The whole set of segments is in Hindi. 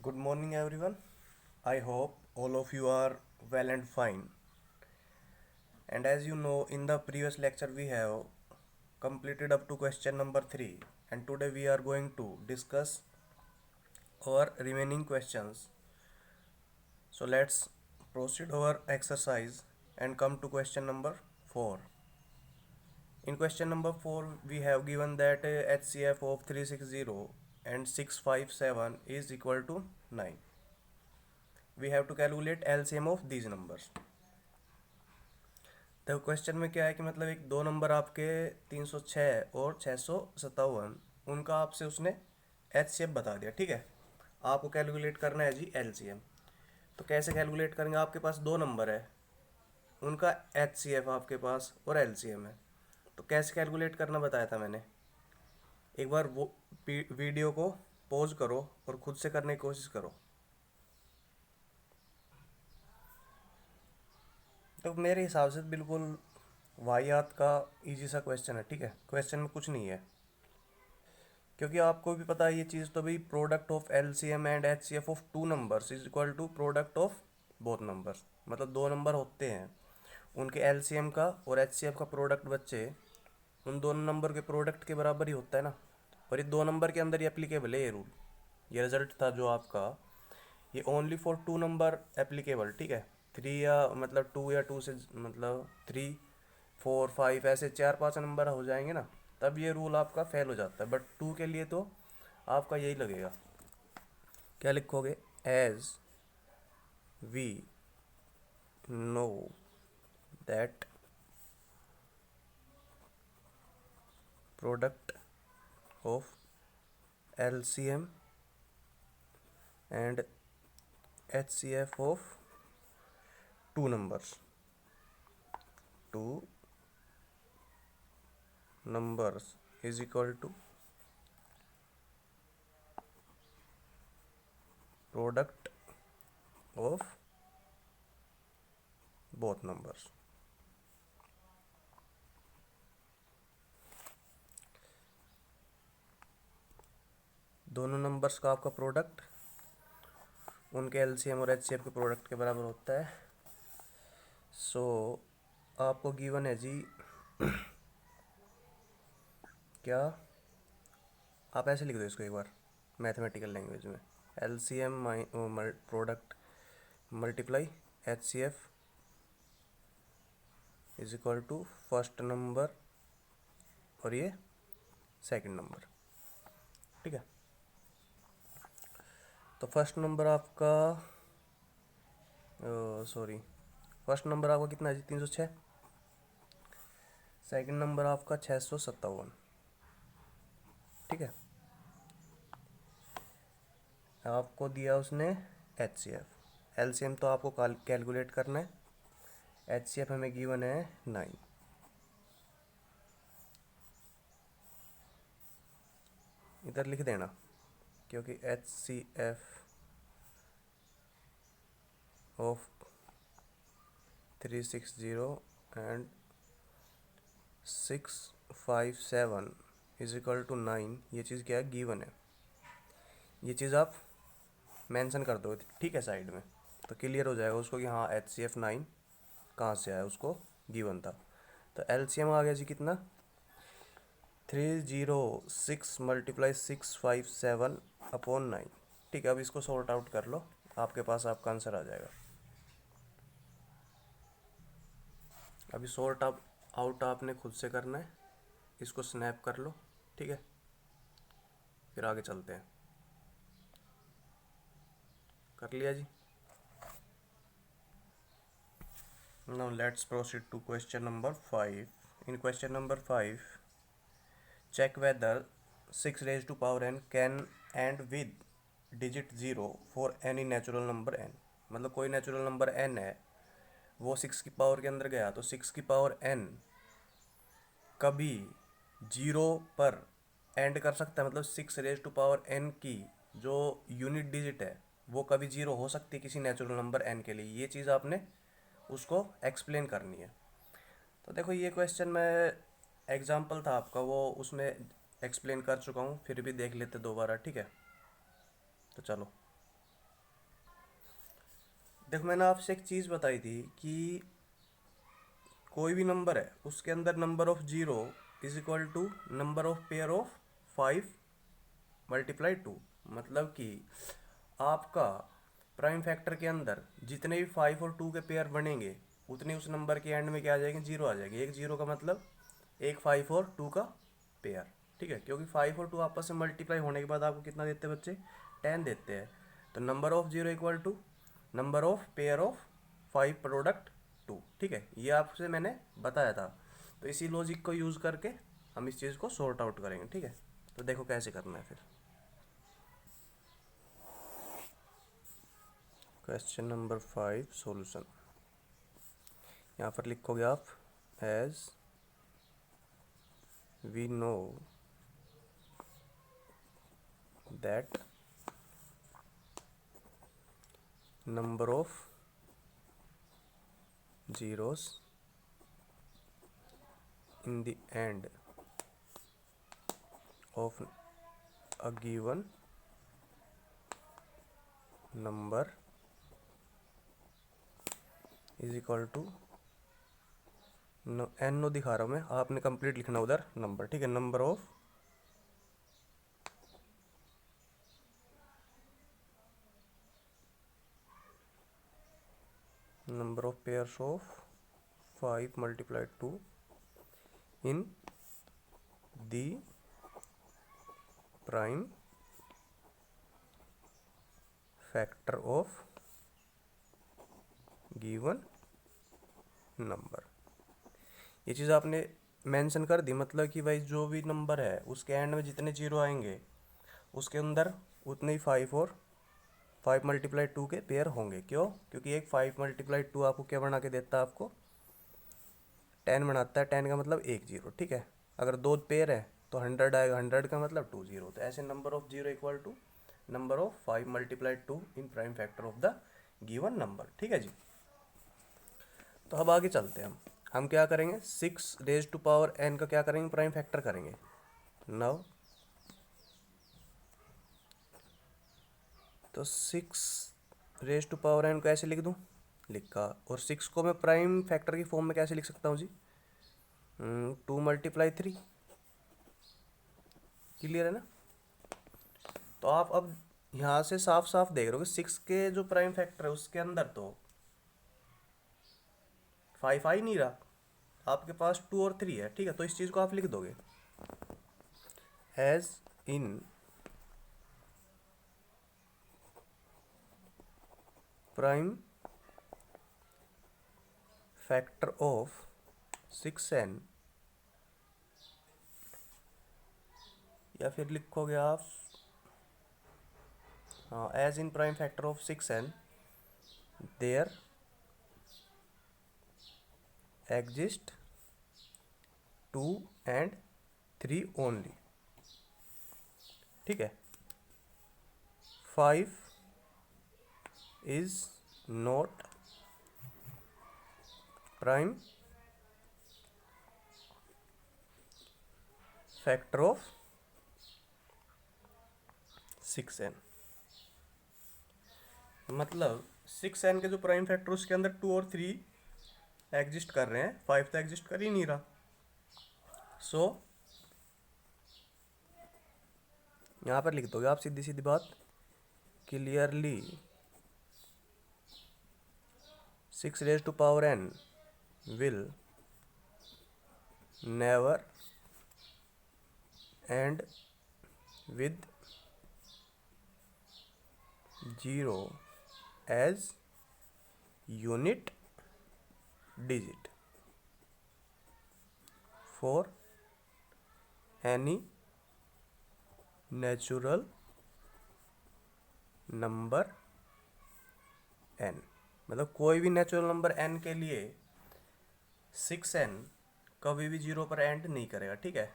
Good morning, everyone. I hope all of you are well and fine. And as you know, in the previous lecture, we have completed up to question number 3, and today we are going to discuss our remaining questions. So let's proceed our exercise and come to question number 4. In question number 4, we have given that HCF of 360 and 657 is equal to 9. We have to calculate LCM of these numbers. तो क्वेश्चन में क्या है कि मतलब एक दो नंबर आपके 306 और 657 उनका आपसे उसने एच सी एफ बता दिया। ठीक है, आपको कैलकुलेट करना है जी एल सी एम। तो कैसे कैलकुलेट करेंगे? आपके पास दो नंबर है, उनका एच सी एफ आपके पास और एल सी एम है। तो कैसे कैलकुलेट करना बताया था मैंने। एक बार वो वीडियो को पॉज करो और खुद से करने की कोशिश करो। तो मेरे हिसाब से बिल्कुल वाहियात का इजी सा क्वेश्चन है। ठीक है, क्वेश्चन में कुछ नहीं है, क्योंकि आपको भी पता है ये चीज़। तो भाई product of L C M and H C F of two numbers is equal to product of both numbers. मतलब दो नंबर होते हैं, उनके एल सी एम का और एच सी एफ का प्रोडक्ट बच्चे उन दोनों नंबर के प्रोडक्ट के बराबर ही होता है ना। और ये दो नंबर के अंदर ही एप्लीकेबल है ये रूल। ये रिजल्ट था जो आपका, ये only for two number applicable. ठीक है, थ्री या मतलब टू या टू से मतलब थ्री फोर फाइव ऐसे चार पांच नंबर हो जाएंगे ना, तब ये रूल आपका फेल हो जाता है। बट टू के लिए तो आपका यही लगेगा। क्या लिखोगे? As we know that product of L C M and H C F of two numbers, two numbers is equal to product of both numbers. दोनों नंबर्स का आपका प्रोडक्ट उनके एलसीएम और एचसीएफ के प्रोडक्ट के बराबर होता है। सो आपको गिवन है जी क्या, आप ऐसे लिख दो इसको एक बार मैथमेटिकल लैंग्वेज में। LCM product multiply HCF is equal to first number और ये सेकंड नंबर। ठीक है, तो फर्स्ट नंबर आपका सॉरी फर्स्ट नंबर आपका कितना है जी? 306। सेकंड नंबर आपका 657। ठीक है, आपको दिया उसने H C F. L C M तो आपको कैलकुलेट करना है, एच सी एफ हमें गिवन है 9। इधर लिख देना, क्योंकि H C F of 360 and 657 is equal to 9, ये चीज़ क्या है? गिवन है। ये चीज़ आप मेंशन कर दो, ठीक है, साइड में, तो क्लियर हो जाएगा उसको कि हाँ एच सी एफ 9 कहाँ से आया, उसको गिवन था। तो एल सी एम आ गया जी कितना? 306 मल्टीप्लाई 657 अपॉन 9। ठीक है, अब इसको सॉर्ट आउट कर लो, आपके पास आपका आंसर आ जाएगा। अभी सॉर्ट आउट आपने खुद से करना है, इसको स्नैप कर लो। ठीक है, फिर आगे चलते हैं। कर लिया जी। Now let's proceed to question number 5। In question number 5, check whether 6 raised to power n can end with digit 0 for any natural number n। मतलब कोई नेचुरल नंबर n है, वो 6 की पावर के अंदर गया, तो 6 की पावर n कभी 0 पर एंड कर सकता है। मतलब 6 रेज टू पावर n की जो यूनिट डिजिट है वो कभी 0 हो सकती है किसी नेचुरल नंबर n के लिए। ये चीज़ आपने उसको एक्सप्लेन करनी है। तो देखो ये क्वेश्चन में एग्जाम्पल था आपका, वो उसमें एक्सप्लेन कर चुका हूँ, फिर भी देख लेते दोबारा। ठीक है, तो चलो। देखो मैंने आपसे एक चीज़ बताई थी कि कोई भी नंबर है उसके अंदर number of zero is equal to number of pair of 5 multiply 2। मतलब कि आपका प्राइम फैक्टर के अंदर जितने भी 5 और 2 के पेयर बनेंगे उतने उस नंबर के एंड में क्या आ जाएंगे, जीरो आ जाएगी। एक जीरो का मतलब एक 5 और 2 का पेयर, ठीक है। क्योंकि 5 और 2 आपस में मल्टीप्लाई होने के बाद आपको कितना देते हैं बच्चे, 10 देते हैं। तो number of zero equal to number of pair of 5 product 2, ठीक है। ये आपसे मैंने बताया था। तो इसी लॉजिक को यूज़ करके हम इस चीज़ को सॉर्ट आउट करेंगे, ठीक है। तो देखो कैसे करना है फिर। Question number 5 solution. यहाँ पर लिखोगे आप as we know that number of zeros in the end of a given number is equal to n नो दिखा रहा हूँ मैं, आपने कंप्लीट लिखना उधर नंबर, ठीक है। Number of pairs of 5 multiplied 2 in the prime factor of given number. ये चीज़ आपने मेंशन कर दी, मतलब कि भाई जो भी नंबर है उसके एंड में जितने जीरो आएंगे उसके अंदर उतने ही 5 और 5 मल्टीप्लाई 2 के पेयर होंगे। क्यों? क्योंकि एक 5 मल्टीप्लाई 2 आपको क्या बना के देता है, आपको 10 बनाता है। 10 का मतलब एक जीरो, ठीक है। अगर दो पेयर है तो 100 आएगा, 100 का मतलब 2 जीरो। तो ऐसे number of zero equal to number of 5 multiply 2 in prime factor of the given number, ठीक है जी। तो अब आगे चलते हैं हम क्या करेंगे, 6 रेज टू पावर n का क्या करेंगे, प्राइम फैक्टर करेंगे। नाउ तो 6 रेज टू पावर n को ऐसे लिख दूँ, लिखा। और 6 को मैं प्राइम फैक्टर की फॉर्म में कैसे लिख सकता हूँ जी, 2 मल्टीप्लाई 3। क्लियर है ना। तो आप अब यहाँ से साफ साफ देख रहे हो कि 6 के जो प्राइम फैक्टर है उसके अंदर तो 5 आ ही नहीं रहा, आपके पास 2 और 3 है, ठीक है। तो इस चीज़ को आप लिख दोगे as in prime factor of 6n, या फिर लिखोगे आप as in prime factor of 6n there exist 2 and 3 only, ठीक है। 5 is not prime factor of 6n। मतलब 6n के जो प्राइम फैक्टर उसके अंदर 2 और 3 एग्जिस्ट कर रहे हैं, 5 तो एग्जिस्ट कर ही नहीं रहा। सो यहाँ पर लिख दोगे आप सीधी सीधी बात, clearly 6 raise to power n will never end with 0 as unit digit for any natural number n। मतलब कोई भी नेचुरल नंबर n के लिए 6n कभी भी 0 पर एंड नहीं करेगा, ठीक है।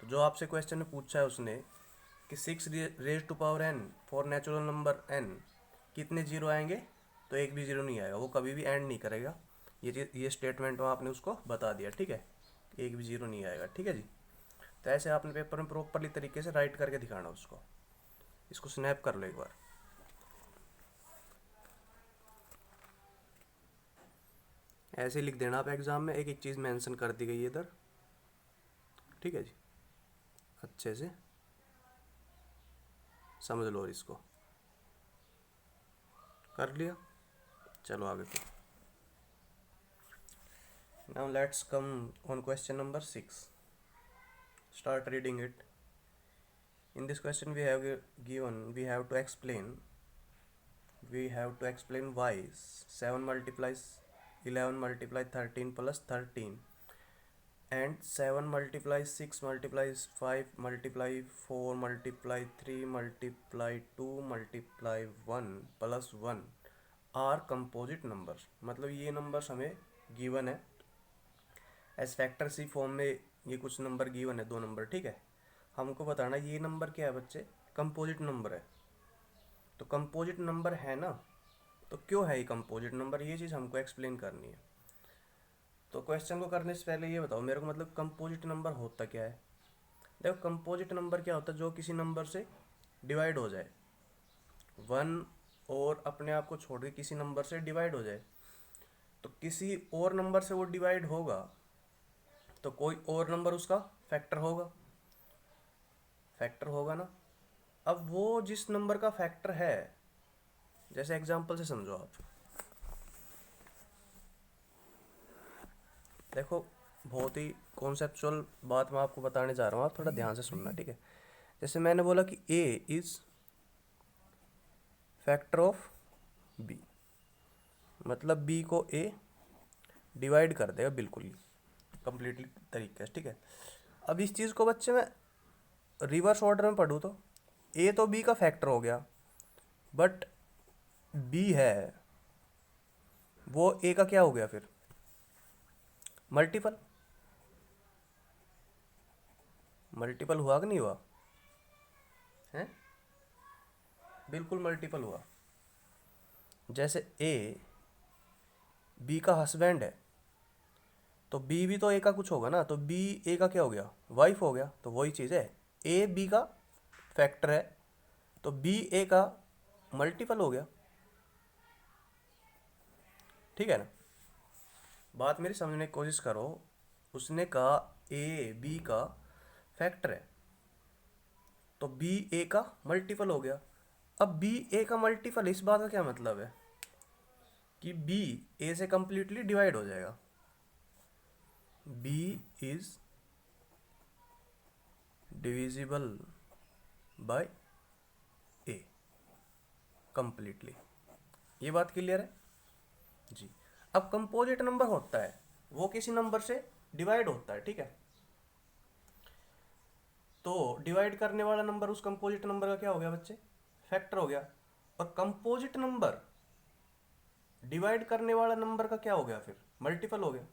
तो जो आपसे क्वेश्चन में पूछा है उसने कि 6 raise to power n for natural number n कितने जीरो आएंगे, तो एक भी जीरो नहीं आएगा, वो कभी भी एंड नहीं करेगा। ये स्टेटमेंट में आपने उसको बता दिया, ठीक है। एक भी जीरो नहीं आएगा, ठीक है जी। तो ऐसे आपने पेपर में प्रॉपरली तरीके से राइट करके दिखाना उसको। इसको स्नैप कर लो एक बार। ऐसे लिख देना आप एग्ज़ाम में, एक एक चीज़ मेंशन कर दी गई है इधर, ठीक है जी, अच्छे से समझ लो इसको। कर लिया, चलो आगे को। Now let's come on question number 6, start reading it. In this question we have given, we have to explain why 7 multiplies 11 multiply 13 plus 13 and 7 multiplies 6 multiplies 5 multiply 4 multiply 3 multiply 2 multiply 1 plus 1 are composite numbers। मतलब ये नंबर्स हमें गिवन है एज फैक्टर सी फॉर्म में, ये कुछ नंबर गिवन है, 2 नंबर, ठीक है। हमको बताना ये नंबर क्या है बच्चे, कंपोजिट नंबर है। तो कंपोजिट नंबर है ना, तो क्यों है ये कंपोजिट नंबर, ये चीज़ हमको एक्सप्लेन करनी है। तो क्वेश्चन को करने से पहले ये बताओ मेरे को, मतलब कंपोजिट नंबर होता क्या है। देखो कंपोजिट नंबर क्या होता है, जो किसी नंबर से डिवाइड हो जाए, 1 और अपने आप को छोड़ के किसी नंबर से डिवाइड हो जाए, तो किसी और नंबर से वो डिवाइड होगा तो कोई और नंबर उसका फैक्टर होगा, फैक्टर होगा ना। अब वो जिस नंबर का फैक्टर है, जैसे एग्जांपल से समझो आप, देखो बहुत ही कॉन्सेप्चुअल बात मैं आपको बताने जा रहा हूँ, आप थोड़ा ध्यान से सुनना, ठीक है। जैसे मैंने बोला कि ए इज फैक्टर ऑफ बी, मतलब बी को ए डिवाइड कर देगा बिल्कुल ही कंप्लीटली तरीके से, ठीक है। अब इस चीज़ को बच्चे मैं रिवर्स ऑर्डर में पढ़ूँ तो ए तो बी का फैक्टर हो गया, बट बी है वो ए का क्या हो गया फिर, मल्टीपल। मल्टीपल हुआ कि नहीं हुआ, हैं, बिल्कुल मल्टीपल हुआ। जैसे ए बी का हस्बैंड है, तो बी भी तो ए का कुछ होगा ना, तो बी ए का क्या हो गया, वाइफ हो गया। तो वही चीज़ है, ए बी का फैक्टर है तो बी ए का मल्टीपल हो गया, ठीक है ना। बात मेरी समझने की कोशिश करो, उसने कहा ए बी का फैक्टर है तो बी ए का मल्टीपल हो गया। अब बी ए का मल्टीपल, इस बात का क्या मतलब है कि बी ए से कंप्लीटली डिवाइड हो जाएगा। B is divisible by A completely, ये बात क्लियर है जी। अब कंपोजिट नंबर होता है वो किसी नंबर से डिवाइड होता है, ठीक है। तो डिवाइड करने वाला नंबर उस कंपोजिट नंबर का क्या हो गया बच्चे, फैक्टर हो गया। और कंपोजिट नंबर डिवाइड करने वाला नंबर का क्या हो गया फिर, मल्टीपल हो गया।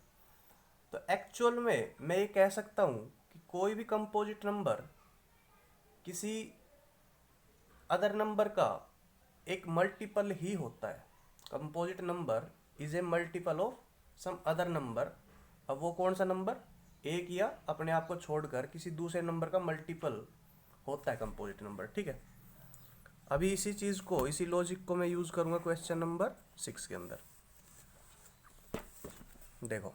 तो एक्चुअल में मैं ये कह सकता हूँ कि कोई भी कंपोजिट नंबर किसी अदर नंबर का एक मल्टीपल ही होता है। Composite number is a multiple of some other number. अब वो कौन सा नंबर, एक या अपने आप को छोड़कर किसी दूसरे नंबर का मल्टीपल होता है कंपोजिट नंबर, ठीक है। अभी इसी चीज़ को, इसी लॉजिक को मैं यूज़ करूँगा क्वेश्चन नंबर 6 के अंदर। देखो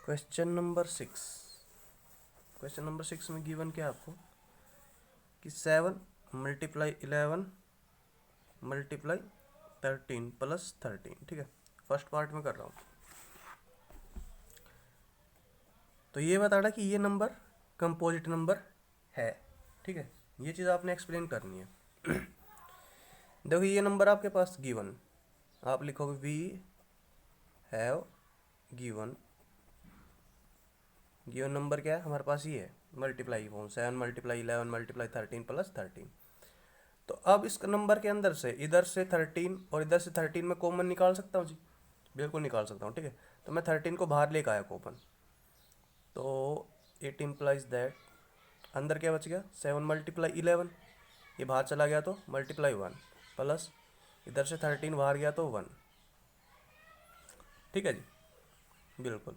क्वेश्चन नंबर 6, क्वेश्चन नंबर 6 में गिवन क्या आपको कि 7 मल्टीप्लाई 11 मल्टीप्लाई 13 प्लस 13, ठीक है। फर्स्ट पार्ट में कर रहा हूँ। तो ये बताना कि ये नंबर कंपोजिट नंबर है, ठीक है। ये चीज़ आपने एक्सप्लेन करनी है। देखो ये नंबर आपके पास गिवन, आप लिखोगे we have given, given number क्या है हमारे पास, ये है multiply form, 7 multiply 11 multiply 13 plus 13। तो अब इस नंबर के अंदर से इधर से 13 और इधर से 13 में कॉमन निकाल सकता हूँ जी, बिल्कुल निकाल सकता हूँ, ठीक है। तो मैं 13 को बाहर लेकर आया कॉमन, तो इट इम्प्लाइज दैट अंदर क्या बच गया, 7 मल्टीप्लाई 11, ये बाहर चला गया तो मल्टीप्लाई 1 प्लस इधर से 13 बाहर गया तो 1, ठीक है जी, बिल्कुल।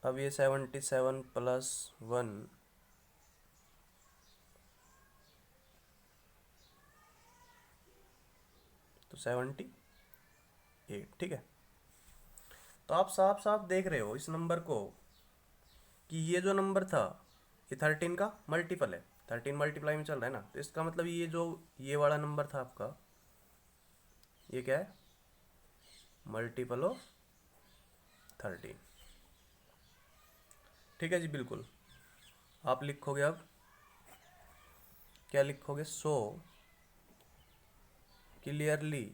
अब ये 77 प्लस 1 तो 78, ठीक है। तो आप साफ साफ देख रहे हो इस नंबर को कि ये जो नंबर था ये 13 का मल्टीपल है, 13 मल्टीप्लाई में चल रहा है ना, तो इसका मतलब ये वाला नंबर था आपका, ये क्या है, मल्टीपल ऑफ 13, ठीक है जी। बिल्कुल आप लिखोगे, अब क्या लिखोगे, so clearly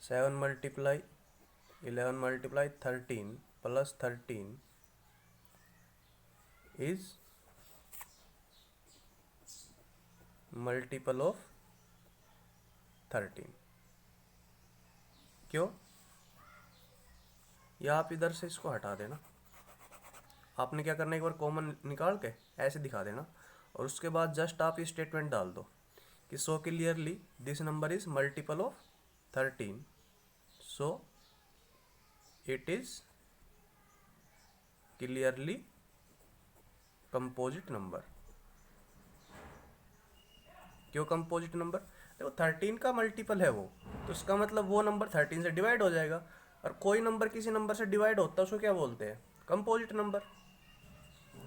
7 multiply 11 multiply 13 plus 13 is multiple of 13। क्यों, या आप इधर से इसको हटा देना, आपने क्या करना है, एक बार कॉमन निकाल के ऐसे दिखा देना, और उसके बाद जस्ट आप ये स्टेटमेंट डाल दो कि so clearly this number is multiple of 13, so it is clearly composite number. क्यों कंपोजिट नंबर, देखो 13 का मल्टीपल है वो, तो इसका मतलब वो नंबर 13 से डिवाइड हो जाएगा, और कोई नंबर किसी नंबर से डिवाइड होता है उसको क्या बोलते हैं, कंपोजिट नंबर।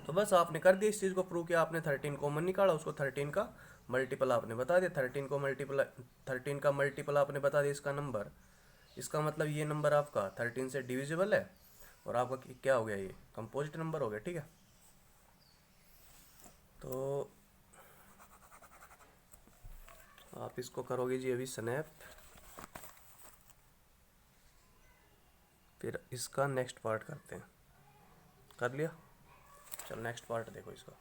तो बस आपने कर दिया इस चीज़ को प्रूव किया, आपने 13 कॉमन निकाला, उसको 13 का मल्टीपल आपने बता दिया, 13 का मल्टीपल आपने बता दिया इसका नंबर, इसका मतलब ये नंबर आपका 13 से डिविजिबल है, और आपका क्या हो गया, ये कंपोजिट नंबर हो गया, ठीक है। तो आप इसको करोगे जी अभी स्नैप, फिर इसका नेक्स्ट पार्ट करते हैं, कर लिया, चलो नेक्स्ट पार्ट देखो इसका,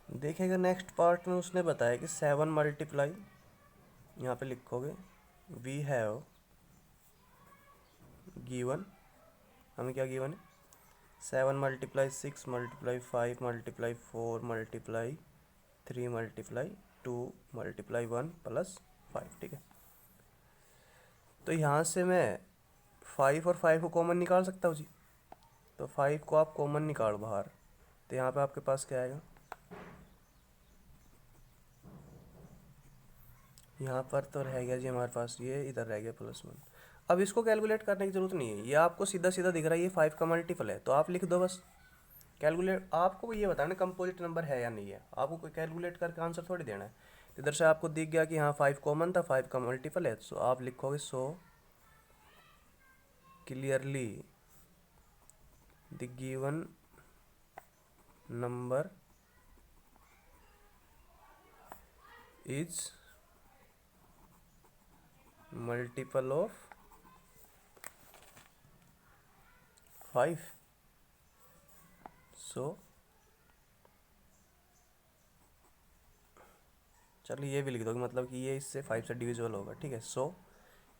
देखेगा नेक्स्ट पार्ट में उसने बताया कि 7 मल्टीप्लाई, यहाँ पे लिखोगे वी हैव गिवन, हमें क्या गिवन है, 7 multiply 6 multiply 5 multiply 4 multiply 3 multiply 2 multiply 1 plus 5, ठीक है। तो यहाँ से मैं 5 और 5 को कॉमन निकाल सकता हूँ जी, तो 5 को आप कॉमन निकालो बाहर, तो यहाँ पे आपके पास क्या आएगा, यहाँ पर तो रह गया जी हमारे पास, ये इधर रह गया +1। अब इसको कैलकुलेट करने की ज़रूरत नहीं है, ये आपको सीधा सीधा दिख रहा है, ये 5 का मल्टीपल है, तो आप लिख दो बस कैलकुलेट। आपको ये बताना कंपोजिट नंबर है या नहीं है, आपको कोई कैलकुलेट करके आंसर थोड़ी देना है। इधर से आपको दिख गया कि हाँ 5 कॉमन था, 5 का मल्टीपल है, सो आप लिखोगे so clearly the given number is multiple of 5, सो चलिए ये भी लिख दो, मतलब कि ये इससे 5 से डिविजिबल होगा, ठीक है। So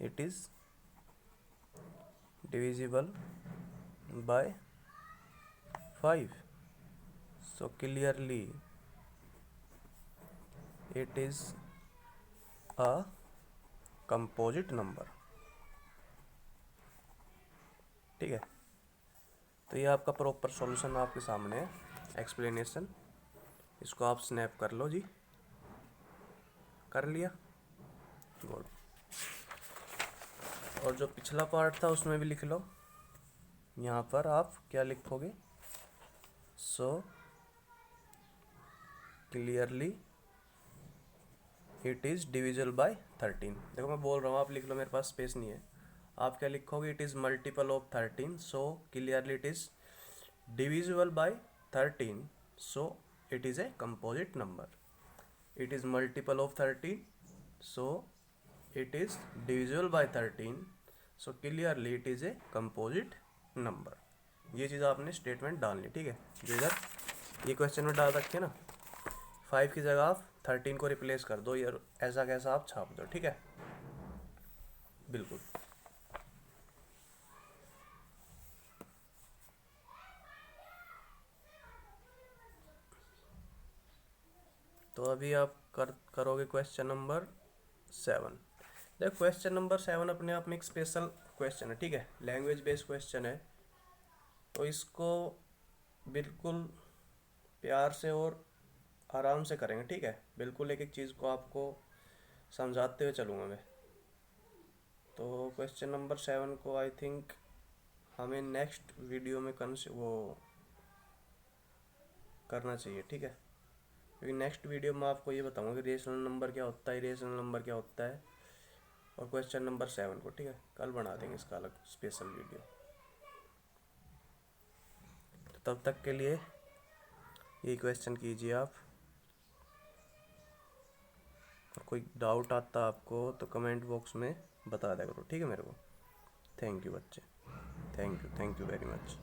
it is divisible by 5, so clearly it is a composite number, ठीक है। तो ये आपका प्रॉपर सॉल्यूशन आपके सामने है, एक्सप्लेनेशन, इसको आप स्नैप कर लो जी, कर लिया, गुड। और जो पिछला पार्ट था उसमें भी लिख लो, यहाँ पर आप क्या लिखोगे, so clearly it is divisible by 13। देखो मैं बोल रहा हूँ, आप लिख लो, मेरे पास स्पेस नहीं है, आप क्या लिखोगे, it is multiple of 13, so clearly it is divisible by 13, so it is a composite number. It is multiple of 13, so it is divisible by 13, so clearly it is a composite number. ये चीज़ आपने स्टेटमेंट डालनी, ठीक है। जो इधर ये क्वेश्चन में डाल रखे ना, 5 की जगह आप 13 को रिप्लेस कर दो, या ऐसा कैसा आप छाप दो, ठीक है, बिल्कुल। तो अभी आप करोगे क्वेश्चन नंबर 7। देखो क्वेश्चन नंबर 7 अपने आप में एक स्पेशल क्वेश्चन है, ठीक है, लैंग्वेज बेस्ड क्वेश्चन है, तो इसको बिल्कुल प्यार से और आराम से करेंगे, ठीक है। बिल्कुल एक एक चीज़ को आपको समझाते हुए चलूँगा मैं। तो क्वेश्चन नंबर 7 को आई थिंक हमें नेक्स्ट वीडियो में वो करना चाहिए, ठीक है। क्योंकि नेक्स्ट वीडियो में आपको ये बताऊंगा कि रेशनल नंबर क्या होता है, इरेशनल नंबर क्या होता है, और क्वेश्चन नंबर 7 को, ठीक है, कल बना देंगे इसका अलग स्पेशल वीडियो। तो तब तक के लिए ये क्वेश्चन कीजिए आप, और कोई डाउट आता आपको तो कमेंट बॉक्स में बता दिया करो, ठीक है मेरे को। थैंक यू बच्चे, थैंक यू वेरी मच।